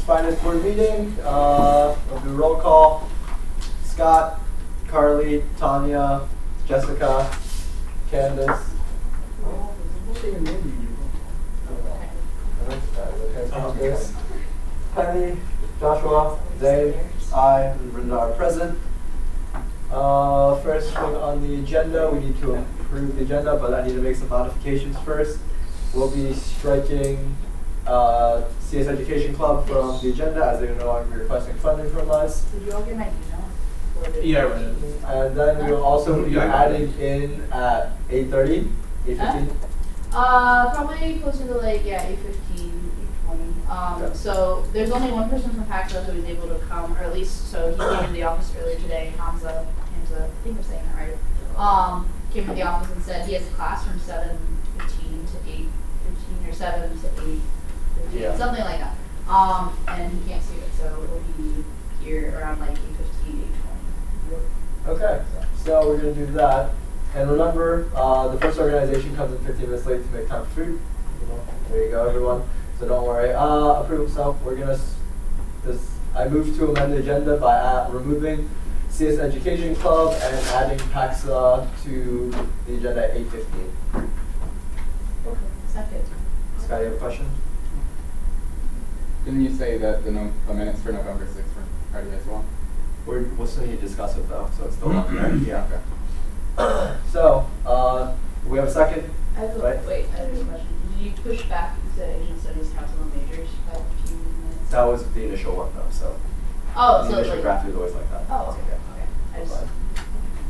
Finance Board meeting. We'll do a roll call. Scott, Carly, Tanya, Jessica, Candace. Penny, Joshua, Zane, I, and Brenda are present. First thing on the agenda, we need to approve the agenda, but I need to make some modifications first. We'll be striking CS Education Club from the agenda as they're no longer requesting funding from us. Did you all get my email? Yeah, I read it. And then we'll also be adding in at 8:30, 8:15. Probably closer to like 8:15, 8:20. So there's only one person from PAXA who was able to come, or at least so he came into the office earlier today. Hamza, I think I'm saying that right. Came to the office and said he has a class from 7:15 to 8:15 or 7 to 8:15, something like that. And he can't see it, so it'll be here around like 8:15, 8:20. Okay, so we're going to do that. And remember, the first organization comes in 15 minutes late to make time for food. There you go, everyone. So don't worry. Approve. So we're going to, I move to amend the agenda by removing CS Education Club and adding PAXA to the agenda at 8:15. Okay, second. Scott, you have a question? Didn't you say that the minutes for November 6th were ready as well? We'll still need to discuss it though, so it's still not there. Yeah. Okay. So, we have a second? I have a question. Did you push back the Asian Studies Council on majors by a few minutes? That was the initial one though, so. Oh, the so initial like, draft is always like that. Oh, okay. Okay. I just.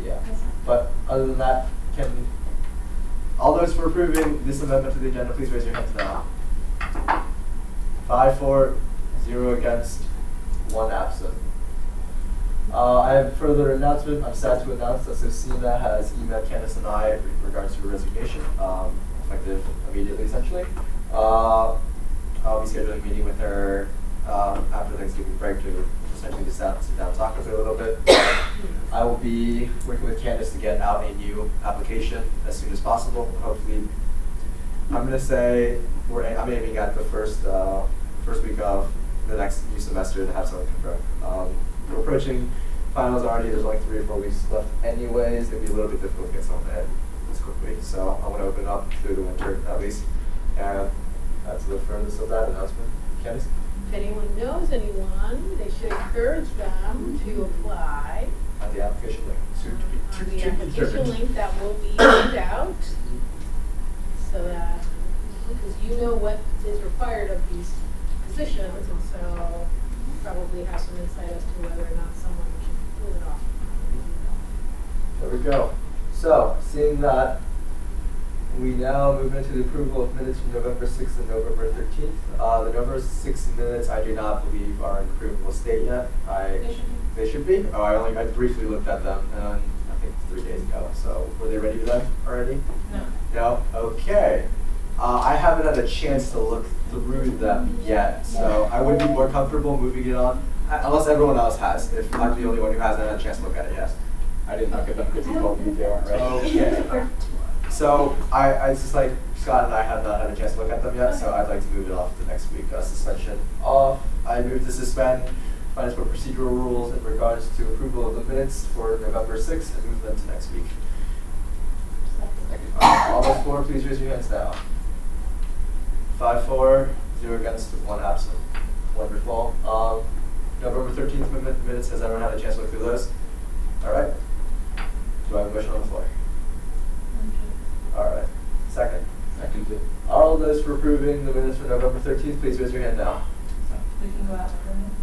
Yeah. But other than that, all those for approving this amendment to the agenda, please raise your hands now. 5 for, 0 against, 1 absent. I have further announcement. I'm sad to announce that Sosina has emailed Candace and I in regards to her resignation, effective immediately, essentially. I'll be scheduling a meeting with her after Thanksgiving break to essentially just sit down and talk with her a little bit. I will be working with Candace to get out a new application as soon as possible. Hopefully, I'm going to say I'm aiming at the first week of the next new semester to have something confirmed. We're approaching finals already. There's only 3 or 4 weeks left anyways. It'll be a little bit difficult to get something in this quickly. So I want to open up through the winter at least. And that's the furthest of that announcement. Candice? If anyone knows anyone, they should encourage them to apply. On the application link. On the application link that will be sent out. So that, because you know what is required of these positions, and so probably have some insight as to whether or not someone can pull it off. There we go. So, seeing that, we now move into the approval of minutes from November 6th and November 13th. The November 6th minutes I do not believe are in approvable state yet. They should be? Oh, I briefly looked at them, I think 3 days ago. So, were they ready then already? No. No? Okay. I haven't had a chance to look through them yet, so I would be more comfortable moving it on, unless everyone else has. If I'm the only one who hasn't had a chance to look at it yet. I didn't look at them because you told me they weren't ready. Okay. So I just like Scott and I have not had a chance to look at them yet, so I'd like to move it off to next week. Suspension off. I move to suspend Finance Board procedural rules in regards to approval of the minutes for November 6th and move them to next week. All those 4, please raise your hands now. 5 for, 0 against, 1 absent. Wonderful. November 13th minutes, has everyone had a chance to look through those? All right. Do I have a motion on the floor? All right. Second. Seconded. All of those for approving the minutes for November 13th, please raise your hand now. We can go out for minutes.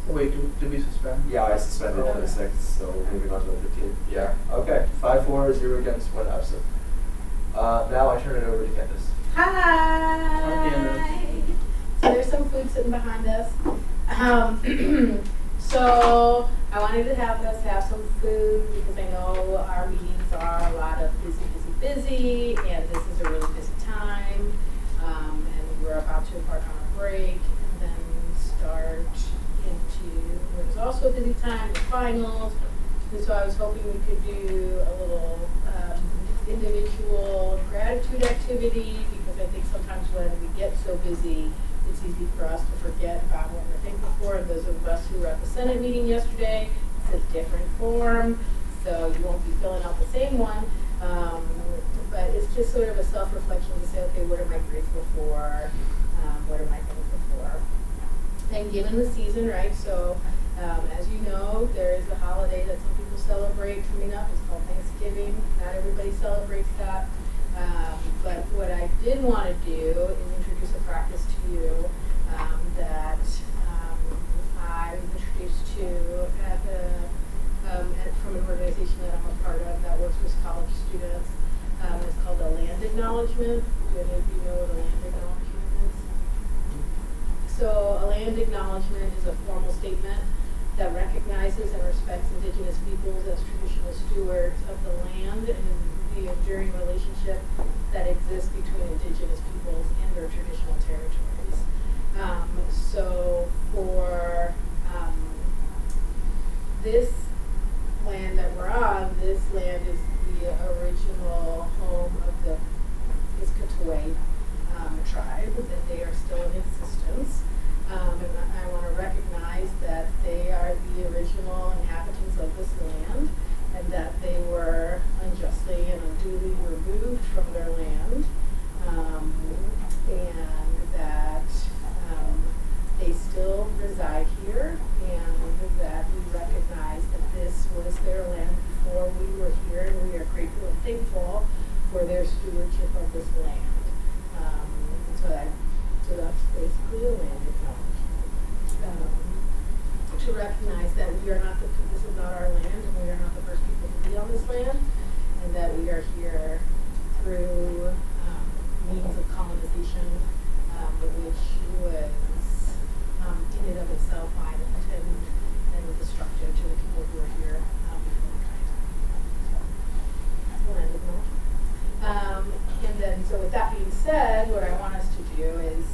Wait, did we suspend? Yeah, I suspended for the 6th, so moving on to the 15th. Yeah. Okay. 5 for, 0 against, 1 absent. Now I turn it over to Candace. Hi! So there's some food sitting behind us. So I wanted to have us have some food because I know our meetings are a lot of busy, and this is a really busy time. And we're about to embark on a break and then start into what is also a busy time, the finals. And so I was hoping we could do a little individual gratitude activity, because I think sometimes when we get so busy, it's easy for us to forget about what those of us who were at the Senate meeting yesterday, it's a different form, so you won't be filling out the same one. But it's just sort of a self-reflection to say, okay, what am I grateful for? What am I thankful for? And given the season, right, so as you know, there is a holiday that some people celebrate coming up. It's called Thanksgiving. Not everybody celebrates that. But what I did want to do is introduce a practice to you that I was introduced to from an organization that I'm a part of that works with college students. It's called a land acknowledgement. Do any of you know what a land acknowledgement is? So a land acknowledgement is a formal statement that recognizes and respects Indigenous peoples as traditional stewards of the land and the enduring relationship that exists between Indigenous peoples and their traditional territories. So for this land that we're on, this land is the original home of the Piscataway tribe, that they are still in existence. And I want to recognize that they are the original inhabitants of this land, and that they were unjustly and unduly removed from their land, and that they still reside here, and that we recognize that this was their land before we were here, and we are grateful and thankful for their stewardship of this land. So that's basically a land acknowledgement. To recognize that we are not this is not our land, and we are not the first people to be on this land, and that we are here through means of colonization, which was in and of itself violent and destructive to the people who are here before the time. That's the land acknowledgement. And then, so with that being said, what I want us to do is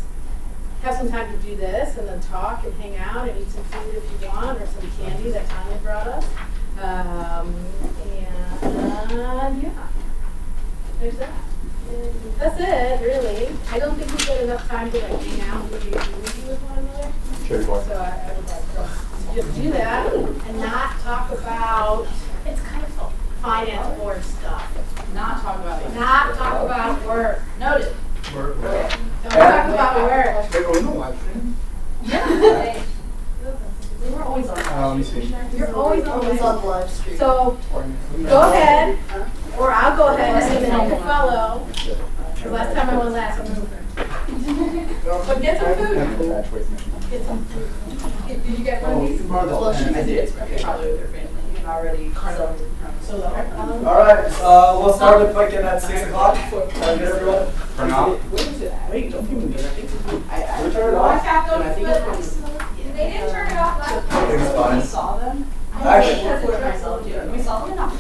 have some time to do this, and then talk and hang out and eat some food if you want, or some candy that Tanya brought us. And yeah, there's that. And that's it, really. I don't think we get enough time to like hang out and do with one another. Sure, go on. So I would like to just do that and not talk about It's kind of fun. finance board stuff. Not talk about it. Not talk about work. Noted. Work. Don't talk about work. Wait, we don't live stream? Yeah. We're always on. Let me see. You're always on Always on the live stream. So go ahead, or I'll go ahead and take a follow. The last time I was last, I'm moving. But get some food. Batch waste management. Get some food. Did you get one of these? Well, she did. Probably with her family. You can already so All right, we'll start it again at 6 o'clock. Good, everyone. For now. Wait, don't even do that. We turn it off. They didn't turn it off last I think it's fine. We saw them. Actually, I for myself too. We saw them in October.